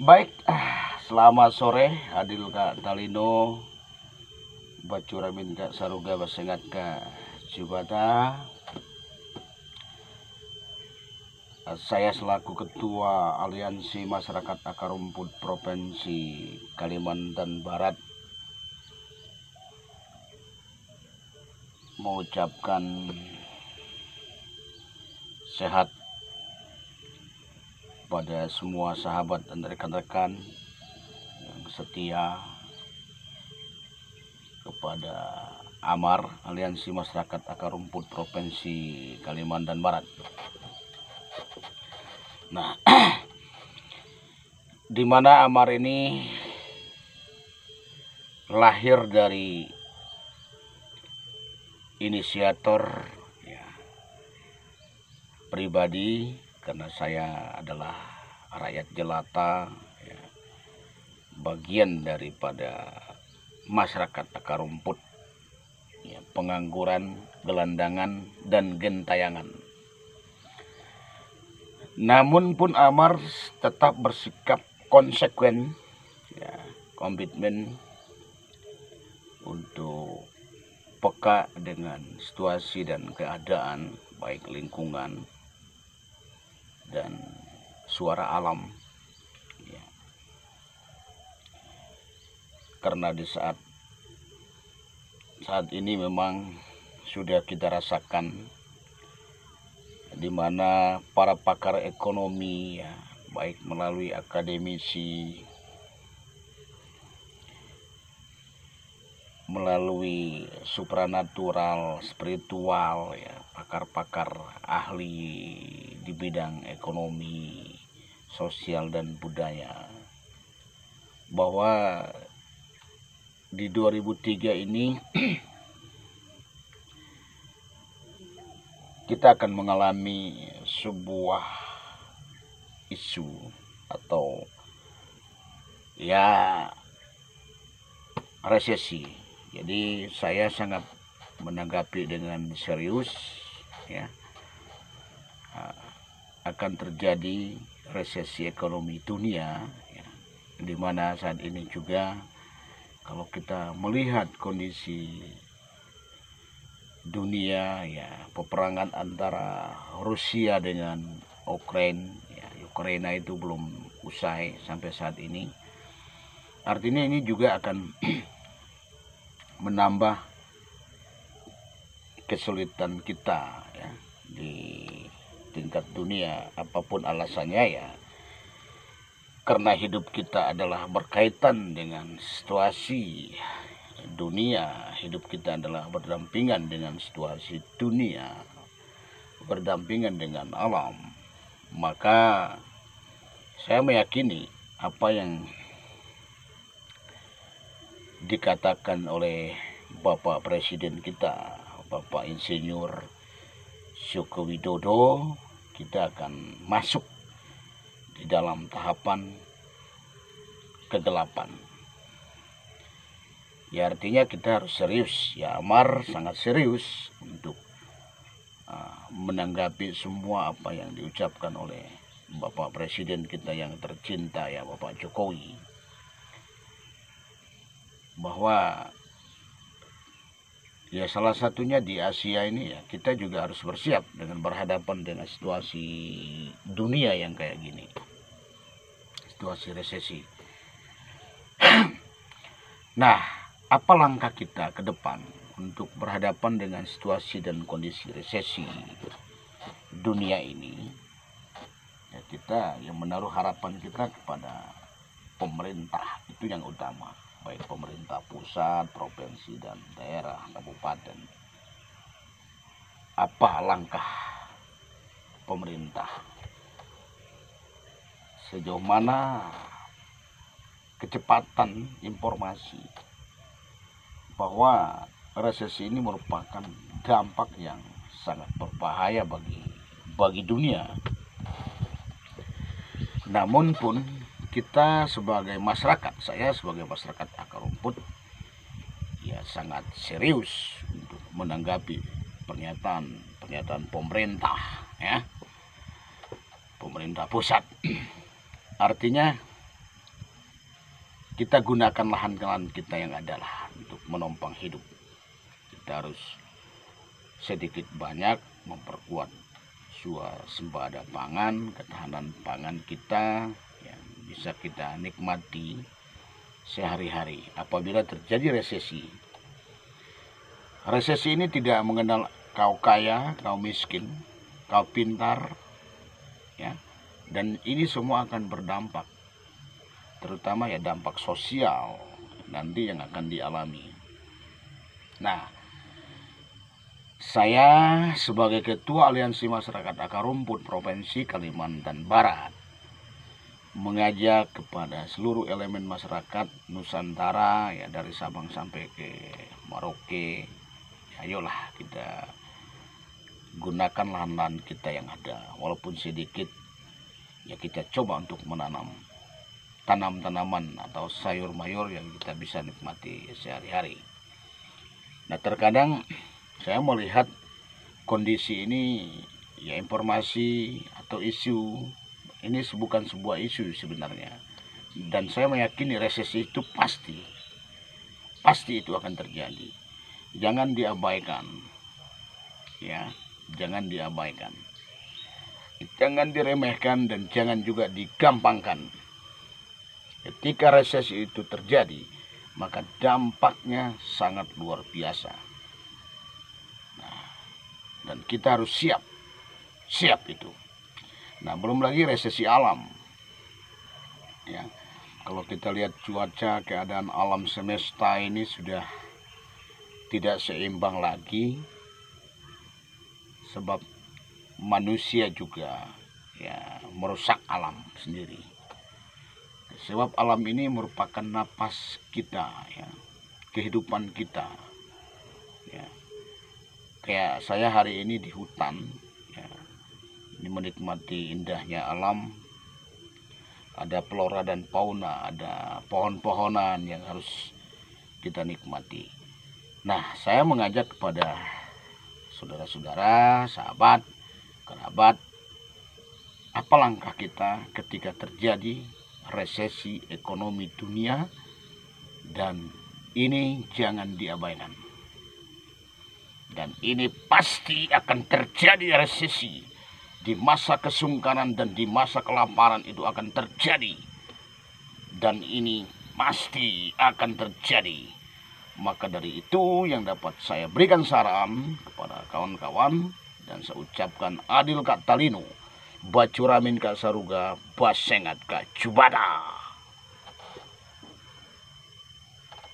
Baik, selamat sore Adil Kak Talino Bacuramin Kak Saruga Basengat Kak Jubata. Saya selaku Ketua Aliansi Masyarakat Akar Rumput Provinsi Kalimantan Barat mengucapkan sehat pada semua sahabat dan rekan-rekan yang setia kepada AMAR, Aliansi Masyarakat Akar Rumput Provinsi Kalimantan Barat. Nah, di mana AMAR ini lahir dari inisiator ya, pribadi, karena saya adalah rakyat jelata ya, bagian daripada masyarakat akar rumput ya, pengangguran, gelandangan, dan gentayangan. Namun pun AMAR tetap bersikap konsekuen ya, komitmen untuk peka dengan situasi dan keadaan baik lingkungan dan suara alam ya. Karena di saat ini memang sudah kita rasakan di mana para pakar ekonomi ya, baik melalui akademisi, melalui supranatural, spiritual ya, pakar-pakar ahli di bidang ekonomi, sosial dan budaya, bahwa di 2003 ini kita akan mengalami sebuah isu atau ya resesi. Jadi saya sangat menanggapi dengan serius ya, akan terjadi resesi ekonomi dunia ya, di mana saat ini juga kalau kita melihat kondisi dunia ya, peperangan antara Rusia dengan Ukraina ya, Ukraina itu belum usai sampai saat ini. Artinya ini juga akan menambah kesulitan kita ya, di tingkat dunia, apapun alasannya ya, karena hidup kita adalah berkaitan dengan situasi dunia, hidup kita adalah berdampingan dengan situasi dunia, berdampingan dengan alam. Maka saya meyakini apa yang dikatakan oleh Bapak Presiden kita, Bapak Insinyur Joko Widodo, kita akan masuk di dalam tahapan kegelapan. Ya artinya kita harus serius, ya AMAR sangat serius untuk menanggapi semua apa yang diucapkan oleh Bapak Presiden kita yang tercinta ya, Bapak Jokowi, bahwa ya salah satunya di Asia ini ya, kita juga harus bersiap dengan berhadapan dengan situasi dunia yang kayak gini, situasi resesi. Nah, apa langkah kita ke depan untuk berhadapan dengan situasi dan kondisi resesi dunia ini? Ya, kita yang menaruh harapan kita kepada pemerintah, itu yang utama, baik pemerintah pusat, provinsi, dan daerah, kabupaten. Apa langkah pemerintah? Sejauh mana kecepatan informasi bahwa resesi ini merupakan dampak yang sangat berbahaya bagi dunia. Namun pun kita sebagai masyarakat, saya sebagai masyarakat akar rumput ya sangat serius untuk menanggapi pernyataan pemerintah ya, pemerintah pusat. Artinya kita gunakan lahan-lahan kita yang adalah untuk menopang hidup. Kita harus sedikit banyak memperkuat swasembada pangan, ketahanan pangan kita yang bisa kita nikmati sehari-hari. Apabila terjadi resesi, resesi ini tidak mengenal kau kaya, kau miskin, kau pintar, ya. Dan ini semua akan berdampak, terutama ya dampak sosial nanti yang akan dialami. Nah, saya sebagai Ketua Aliansi Masyarakat Akar Rumput Provinsi Kalimantan Barat mengajak kepada seluruh elemen masyarakat Nusantara, ya dari Sabang sampai ke Merauke, ya, ayolah kita gunakan lahan-lahan kita yang ada, walaupun sedikit, ya kita coba untuk menanam tanaman atau sayur mayur yang kita bisa nikmati sehari-hari. Nah, terkadang saya melihat kondisi ini, ya informasi atau isu ini bukan sebuah isu sebenarnya, dan saya meyakini resesi itu pasti itu akan terjadi. Jangan diabaikan, ya, jangan diabaikan, jangan diremehkan, dan jangan juga digampangkan. Ketika resesi itu terjadi, maka dampaknya sangat luar biasa. Nah, dan kita harus siap itu. Nah, belum lagi resesi alam. Ya, kalau kita lihat cuaca, keadaan alam semesta ini sudah tidak seimbang lagi, sebab manusia juga ya merusak alam sendiri. Sebab alam ini merupakan napas kita, ya, kehidupan kita. Ya. Kayak saya hari ini di hutan, ya, ini menikmati indahnya alam. Ada flora dan fauna, ada pohon-pohonan yang harus kita nikmati. Nah, saya mengajak kepada saudara-saudara, sahabat, kerabat, apa langkah kita ketika terjadi resesi ekonomi dunia, dan ini jangan diabaikan. Dan ini pasti akan terjadi resesi. Di masa kesungkaran dan di masa kelaparan itu akan terjadi. Dan ini pasti akan terjadi. Maka dari itu yang dapat saya berikan saran kepada kawan-kawan, dan saya ucapkan adil Kak Talino, Bacuramin Kak Saruga, Basengat Kak Jubada.